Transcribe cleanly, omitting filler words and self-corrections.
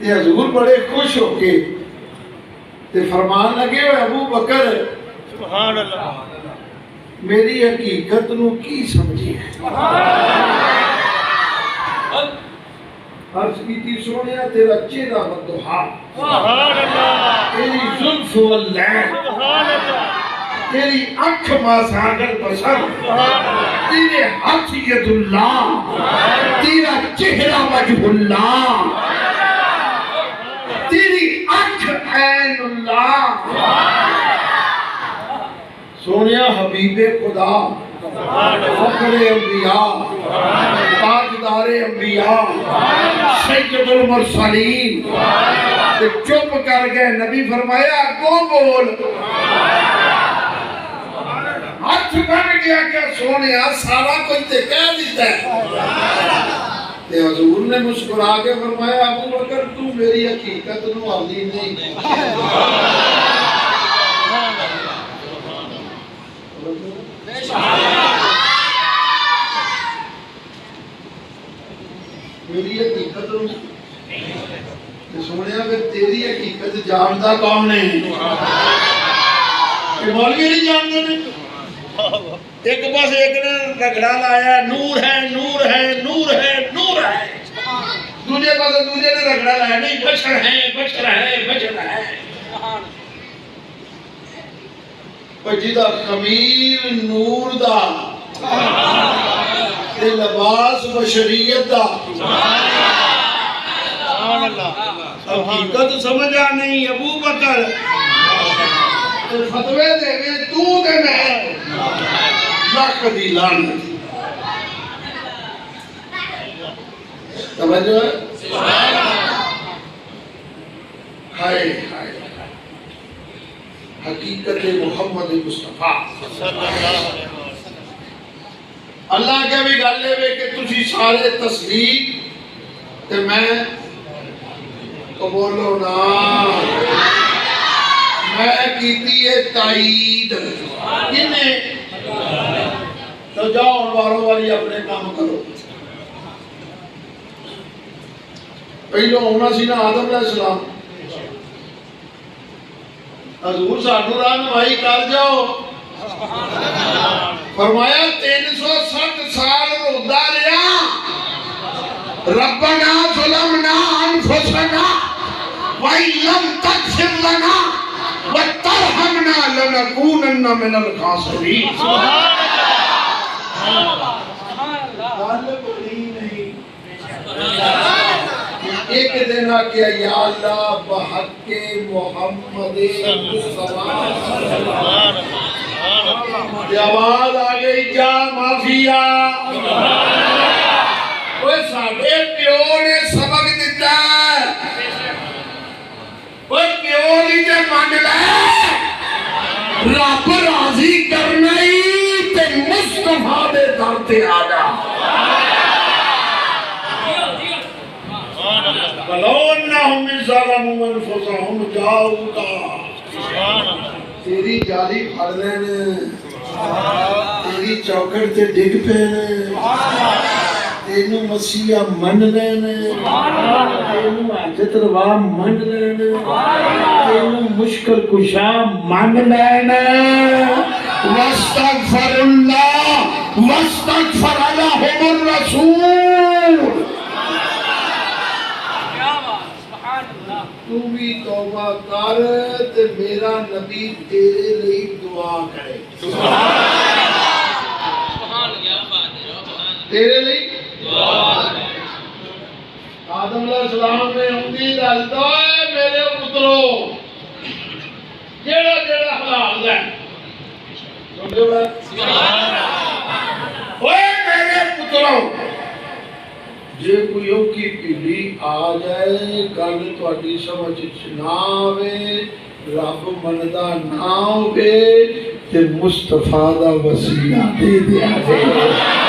تے حضور بڑے خوش ہو کے تے فرمان لگے ابو بکر سبحان اللہ میری حقیقت نو کی سمجھی ہے عرض کی تھی سونیا تیرا چہرہ والضحا سبحان اللہ تیری زلف واللیل سبحان اللہ تیری اکھ ماساگر بسر تیرے ہاتھ ید اللہ تیرا چہرہ وجہ اللہ تیری اکھ عین اللہ سونیا حبیب خدا فخر انبیاء تاجدار انبیاء سید المرسلین چپ کر گئے نبی فرمایا کو بول ہاتھ بن گیا کہ سونیا سارا کوئی تے کہہ دیتا ہے تے حضور نے مسکرا کے فرمایا ابو بکر تو میری حقیقت نو حالی نہیں میری حقیقت نو سونیا پھر تیری حقیقت جانتا کون ہے کہ مولوی نہیں جانتے نے ایک بس ایک نے رگڑا لایا نور ہے نور ہے نور ہے نور ہے دوسرے پاس دوسرے نے رگڑا لایا نہیں بشر ہے بشر ہے بشر ہے جیدہ خمیر نور دا تے لباس بشریت دا سبحان اللہ حقیقت سمجھا نہیں ابو بکر فتوے دے میں تو دے میں لاکھ دی لعنت توجہ ہے ہائے ہائے حقیقت محمد مصطفیٰ اللہ کے بھی گل ہے کہ تسی سارے تصدیق تے میں تو بولو نا میں کیتی ہے تائید کنے تو جاؤ انواروں والی اپنے کام کرو پہلو ہونا سی نا آدم علیہ السلام حضور ساڈو رہنمائی کر جاؤ فرمایا 360 سال رودا رہا ربنا ظلمنا انفسنا وَإِن لَمْ تَغْفِرْ لَنَا وَتَرْحَمْنَا لَنَكُونَنَّ مِنَ الْخَاسِرِينَ ایک دن کیا یا اللہ بحق محمد مصطفیٰ آواز آ گئی کیا مافیا وہ ساڑھے پیو نے سبق دیتا ہے وہ پیو نہیں تے مان لے رب راضی کرنا ہی تے مصطفیٰ دے در تے آ جا وَلَوْ أَنَّهُمْ إِذْ ظَلَمُوا أَنفُسَهُمْ جَاءُوكَ تیری جالی پھڑ لینے تیری چوکٹ تے ڈگ پینے تینو مسیح من لینے تینو حاجت روا من لینے تینو مشکل کشا من لینے وَاسْتَغْفَرُ اللَّهُ وَاسْتَغْفَرَ لَهُمُ الرَّسُولُ تو بھی توبہ کر تے میرا نبی تیرے لئی دعا کرے تیرے لئی دعا کرے آدم علیہ السلام نے امید دلتا ہے میرے پترو جیڑا جیڑا حلال ہے سمجھو بھائی اوے میرے پترو جے کوئی اوکی پیلی آ جائے گل تواڈی سمجھ نہ آوے رب مندا نہ ہوے تے مصطفیٰ دا وسیلہ دے دیا جائے